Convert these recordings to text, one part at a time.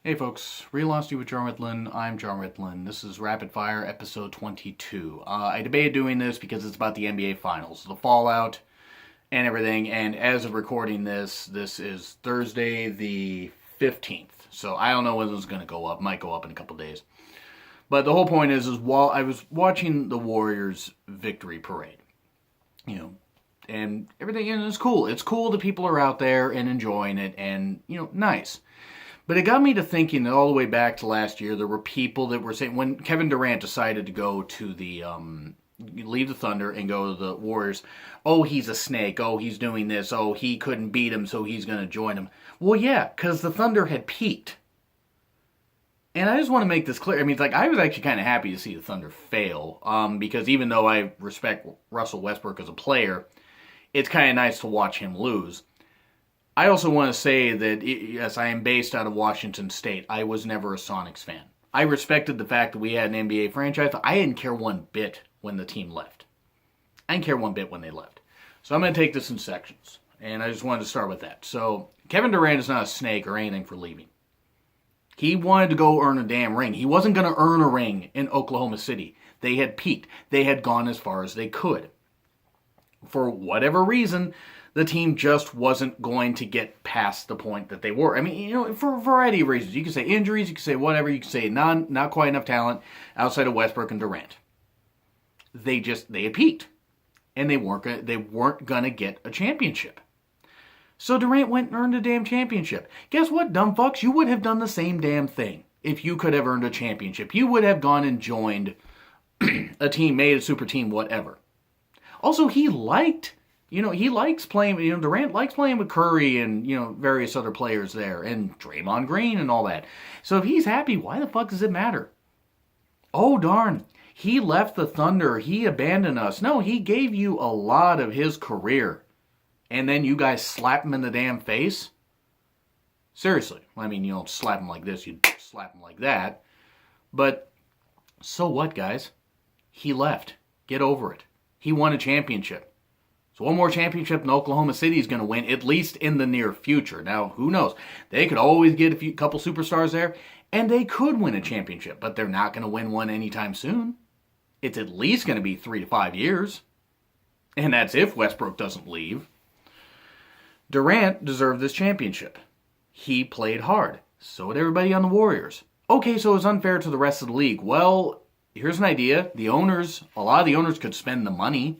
Hey folks, Real Honesty with John Ritlin. I'm John Ritlin. This is Rapid Fire episode 22. I debated doing this because it's about the NBA Finals, the fallout, and everything. And as of recording this is Thursday the 15th. So I don't know when this is going to go up. Might go up in a couple days. But the whole point is while I was watching the Warriors victory parade, and everything, and it's cool. It's cool that people are out there and enjoying it, and nice. But it got me to thinking that all the way back to last year, there were people that were saying, when Kevin Durant decided to go to leave the Thunder and go to the Warriors, oh, he's a snake, oh, he's doing this, oh, he couldn't beat him, so he's going to join him. Well, yeah, because the Thunder had peaked. And I just want to make this clear. I mean, I was actually kind of happy to see the Thunder fail, because even though I respect Russell Westbrook as a player, it's kind of nice to watch him lose. I also want to say that, yes, I am based out of Washington State. I was never a Sonics fan. I respected the fact that we had an NBA franchise. I didn't care one bit when the team left. I didn't care one bit when they left. So I'm going to take this in sections. And I just wanted to start with that. So Kevin Durant is not a snake or anything for leaving. He wanted to go earn a damn ring. He wasn't going to earn a ring in Oklahoma City. They had peaked. They had gone as far as they could. For whatever reason, the team just wasn't going to get past the point that they were. I mean, for a variety of reasons. You could say injuries, you could say whatever, you could say not quite enough talent outside of Westbrook and Durant. They had peaked. And they weren't gonna get a championship. So Durant went and earned a damn championship. Guess what, dumb fucks? You would have done the same damn thing if you could have earned a championship. You would have gone and joined a team, made a super team, whatever. Also, he likes playing, Durant likes playing with Curry and, various other players there, and Draymond Green and all that. So if he's happy, why the fuck does it matter? Oh, darn. He left the Thunder. He abandoned us. No, he gave you a lot of his career. And then you guys slap him in the damn face? Seriously. I mean, you don't slap him like this. You slap him like that. But so what, guys? He left. Get over it. He won a championship. So one more championship than Oklahoma City is going to win, at least in the near future. Now, who knows? They could always get a couple superstars there, and they could win a championship, but they're not going to win one anytime soon. It's at least going to be 3 to 5 years. And that's if Westbrook doesn't leave. Durant deserved this championship. He played hard. So did everybody on the Warriors. Okay, so it's unfair to the rest of the league. Well, here's an idea. A lot of the owners could spend the money.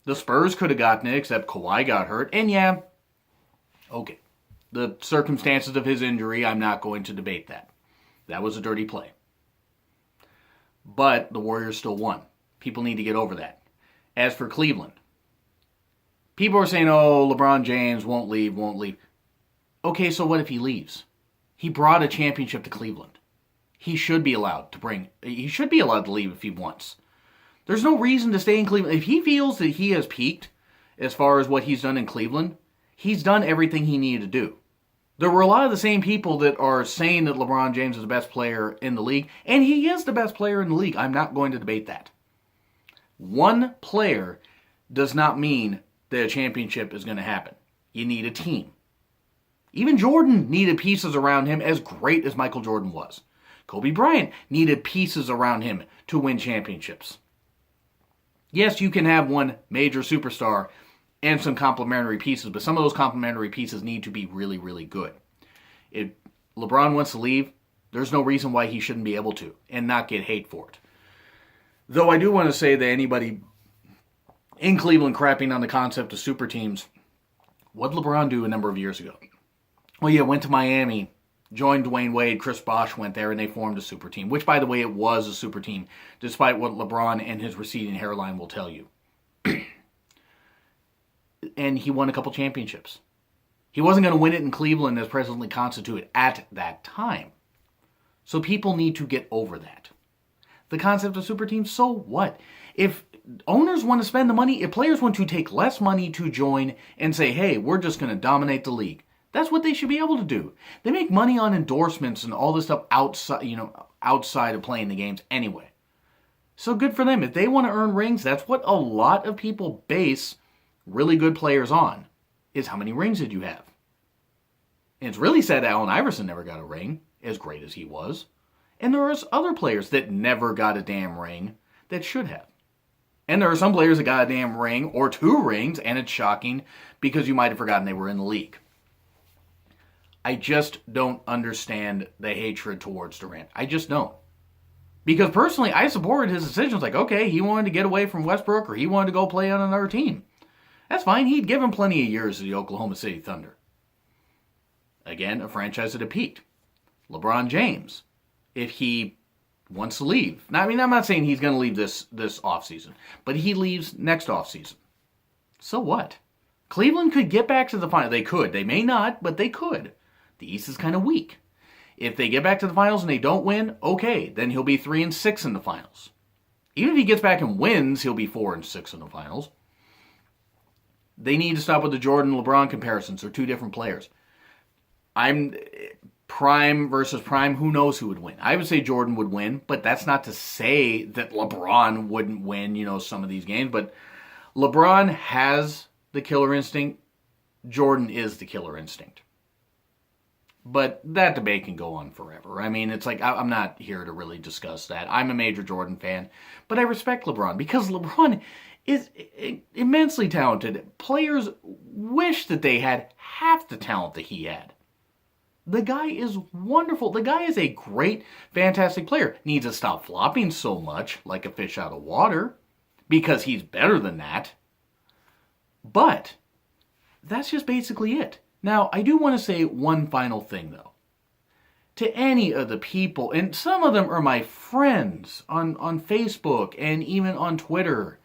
The Spurs could have gotten it, except Kawhi got hurt. And yeah, okay. The circumstances of his injury, I'm not going to debate that. That was a dirty play. But the Warriors still won. People need to get over that. As for Cleveland, people are saying, oh, LeBron James won't leave. Okay, so what if he leaves? He brought a championship to Cleveland. He should be allowed to leave if he wants. There's no reason to stay in Cleveland. If he feels that he has peaked as far as what he's done in Cleveland, he's done everything he needed to do. There were a lot of the same people that are saying that LeBron James is the best player in the league, and he is the best player in the league. I'm not going to debate that. One player does not mean that a championship is going to happen. You need a team. Even Jordan needed pieces around him, as great as Michael Jordan was. Kobe Bryant needed pieces around him to win championships. Yes, you can have one major superstar and some complementary pieces, but some of those complementary pieces need to be really, really good. If LeBron wants to leave, there's no reason why he shouldn't be able to and not get hate for it. Though I do want to say that anybody in Cleveland crapping on the concept of super teams, what did LeBron do a number of years ago? Well, yeah, went to Miami, joined Dwayne Wade, Chris Bosh went there, and they formed a super team, which, by the way, it was a super team, despite what LeBron and his receding hairline will tell you. And he won a couple championships. He wasn't going to win it in Cleveland as presently constituted at that time. So people need to get over that. The concept of super teams, so what? If owners want to spend the money, if players want to take less money to join and say, hey, we're just going to dominate the league, that's what they should be able to do. They make money on endorsements and all this stuff outside of playing the games anyway. So good for them. If they want to earn rings, that's what a lot of people base really good players on, is how many rings did you have? And it's really sad that Allen Iverson never got a ring. as great as he was. And there are other players that never got a damn ring that should have. And there are some players that got a damn ring or 2 rings, and it's shocking because you might have forgotten they were in the league. I just don't understand the hatred towards Durant. I just don't. Because personally, I supported his decisions. Like, okay, he wanted to get away from Westbrook or he wanted to go play on another team. That's fine. He'd given plenty of years to the Oklahoma City Thunder. Again, a franchise that had peaked. LeBron James, if he wants to leave. Now, I mean, I'm not saying he's going to leave this offseason, but he leaves next offseason. So what? Cleveland could get back to the final. They could. They may not, but they could. The East is kind of weak. If they get back to the finals and they don't win, okay, then he'll be 3-6 in the finals. Even if he gets back and wins, he'll be 4-6 in the finals. They need to stop with the Jordan-LeBron comparisons. They're 2 different players. I'm prime versus prime. Who knows who would win? I would say Jordan would win, but that's not to say that LeBron wouldn't win, some of these games. But LeBron has the killer instinct. Jordan is the killer instinct. But that debate can go on forever. I mean, it's like, I'm not here to really discuss that. I'm a major Jordan fan, but I respect LeBron because LeBron is immensely talented. Players wish that they had half the talent that he had. The guy is wonderful. The guy is a great, fantastic player. Needs to stop flopping so much like a fish out of water because he's better than that. But that's just basically it. Now, I do want to say one final thing, though. To any of the people, and some of them are my friends on Facebook and even on Twitter,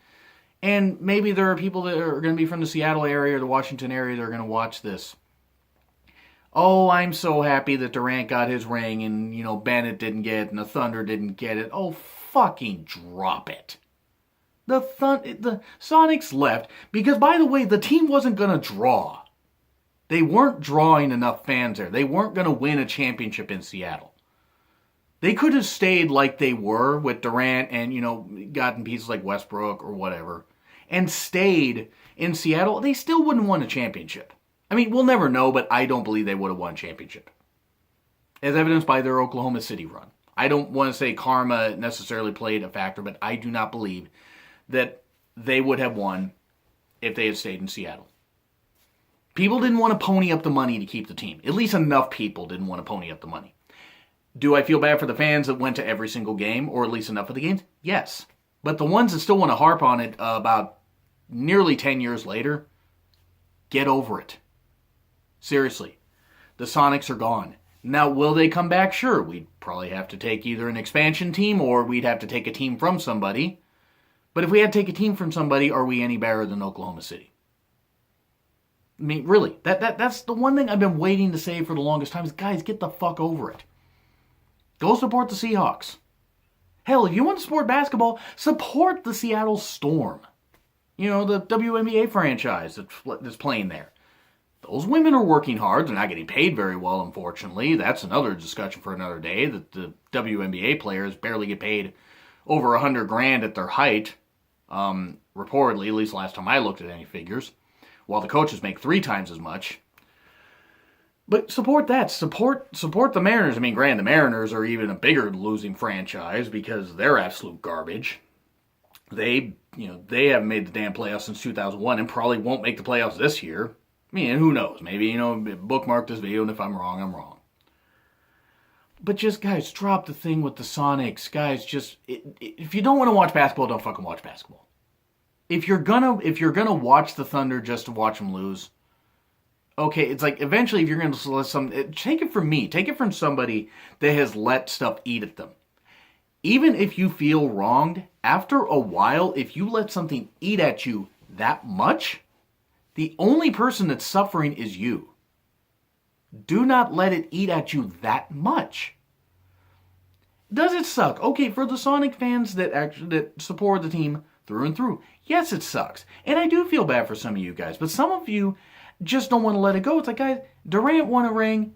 and maybe there are people that are going to be from the Seattle area or the Washington area that are going to watch this. Oh, I'm so happy that Durant got his ring and, Bennett didn't get it and the Thunder didn't get it. Oh, fucking drop it. The Sonics left because, by the way, the team wasn't going to draw. They weren't drawing enough fans there. They weren't going to win a championship in Seattle. They could have stayed like they were with Durant and, gotten pieces like Westbrook or whatever, and stayed in Seattle. They still wouldn't have won a championship. I mean, we'll never know, but I don't believe they would have won a championship. As evidenced by their Oklahoma City run. I don't want to say karma necessarily played a factor, but I do not believe that they would have won if they had stayed in Seattle. People didn't want to pony up the money to keep the team. At least enough people didn't want to pony up the money. Do I feel bad for the fans that went to every single game, or at least enough of the games? Yes. But the ones that still want to harp on it about nearly 10 years later, get over it. Seriously. The Sonics are gone. Now, will they come back? Sure. We'd probably have to take either an expansion team or we'd have to take a team from somebody. But if we had to take a team from somebody, are we any better than Oklahoma City? I mean, really, that's the one thing I've been waiting to say for the longest time is, guys, get the fuck over it. Go support the Seahawks. Hell, if you want to support basketball, support the Seattle Storm. The WNBA franchise that's playing there. Those women are working hard. They're not getting paid very well, unfortunately. That's another discussion for another day, that the WNBA players barely get paid over $100,000 at their height. Reportedly, at least last time I looked at any figures. While the coaches make 3 times as much. But support that. Support the Mariners. I mean, granted, the Mariners are even a bigger losing franchise because they're absolute garbage. They haven't made the damn playoffs since 2001 and probably won't make the playoffs this year. I mean, who knows? Maybe, bookmark this video, and if I'm wrong, I'm wrong. But just, guys, drop the thing with the Sonics. Guys, if you don't want to watch basketball, don't fucking watch basketball. If you're gonna watch the Thunder just to watch them lose, okay, it's like eventually if you're gonna let take it from me, take it from somebody that has let stuff eat at them. Even if you feel wronged, after a while, if you let something eat at you that much, the only person that's suffering is you. Do not let it eat at you that much. Does it suck? Okay, for the Sonic fans that support the team through and through, yes, it sucks. And I do feel bad for some of you guys, but some of you just don't want to let it go. It's like, guys, Durant won a ring.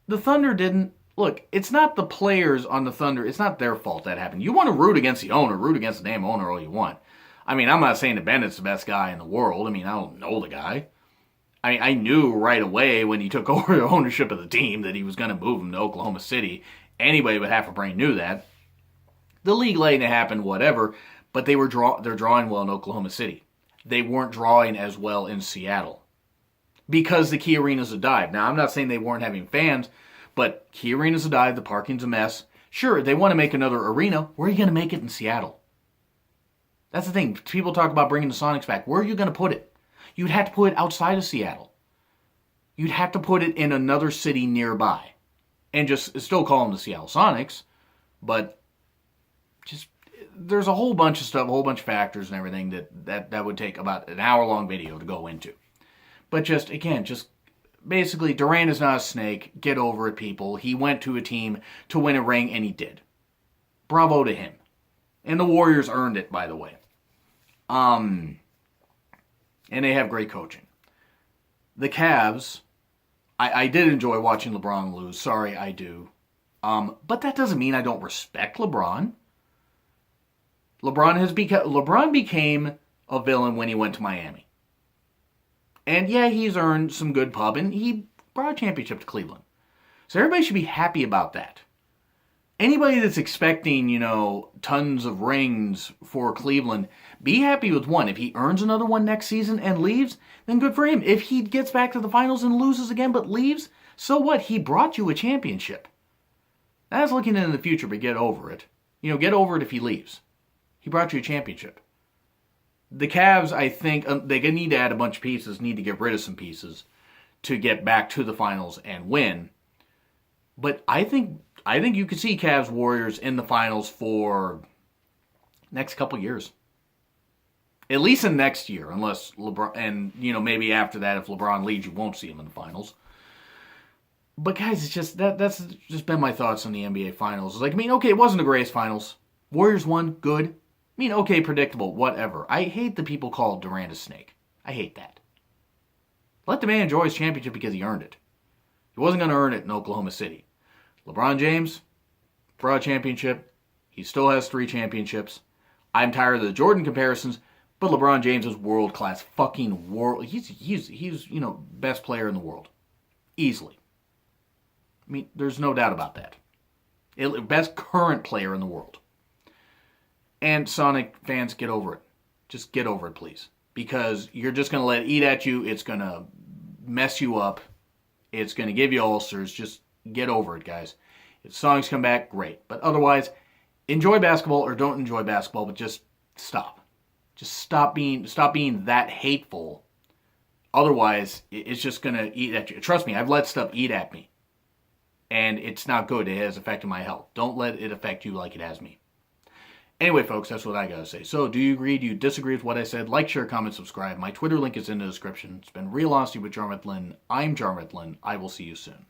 The Thunder didn't. Look, it's not the players on the Thunder. It's not their fault that happened. You want to root against the owner, root against the damn owner all you want. I mean, I'm not saying that Bennett's the best guy in the world. I mean, I don't know the guy. I knew right away when he took over ownership of the team that he was going to move him to Oklahoma City. Anybody with half a brain knew that. The league letting it happen, whatever, but they're drawing well in Oklahoma City. They weren't drawing as well in Seattle because the Key Arena's a dive. Now, I'm not saying they weren't having fans, but Key Arena's a dive, the parking's a mess. Sure, they want to make another arena. Where are you going to make it in Seattle? That's the thing. People talk about bringing the Sonics back. Where are you going to put it? You'd have to put it outside of Seattle. You'd have to put it in another city nearby. And just still call them the Seattle Sonics, but just there's a whole bunch of stuff, a whole bunch of factors and everything that would take about an hour-long video to go into. But just, again, just basically, Durant is not a snake. Get over it, people. He went to a team to win a ring, and he did. Bravo to him. And the Warriors earned it, by the way. And they have great coaching. The Cavs, I did enjoy watching LeBron lose. Sorry, I do. But that doesn't mean I don't respect LeBron. LeBron became a villain when he went to Miami. And yeah, he's earned some good pub, and he brought a championship to Cleveland. So everybody should be happy about that. Anybody that's expecting, tons of rings for Cleveland, be happy with one. If he earns another one next season and leaves, then good for him. If he gets back to the finals and loses again but leaves, so what? He brought you a championship. That's looking into the future, but get over it. Get over it if he leaves. He brought you a championship. The Cavs, I think, they need to add a bunch of pieces, need to get rid of some pieces to get back to the finals and win. But I think you could see Cavs Warriors in the finals for next couple years. At least in next year, unless LeBron, and maybe after that, if LeBron leaves, you won't see him in the finals. But guys, it's just that's just been my thoughts on the NBA Finals. Okay, it wasn't the greatest finals. Warriors won, good. Okay, predictable, whatever. I hate that people call Durant a snake. I hate that. Let the man enjoy his championship because he earned it. He wasn't going to earn it in Oklahoma City. LeBron James, brought a championship. He still has 3 championships. I'm tired of the Jordan comparisons, but LeBron James is world-class, fucking world. He's best player in the world. Easily. There's no doubt about that. Best current player in the world. And Sonic fans, get over it. Just get over it, please. Because you're just going to let it eat at you. It's going to mess you up. It's going to give you ulcers. Just get over it, guys. If Sonics come back, great. But otherwise, enjoy basketball or don't enjoy basketball, but just stop. Just stop being that hateful. Otherwise, it's just going to eat at you. Trust me, I've let stuff eat at me. And it's not good. It has affected my health. Don't let it affect you like it has me. Anyway, folks, that's what I got to say. So, do you agree? Do you disagree with what I said? Like, share, comment, subscribe. My Twitter link is in the description. It's been Real Honesty with Jarmuth Lynn. I'm Jarmuth Lynn. I will see you soon.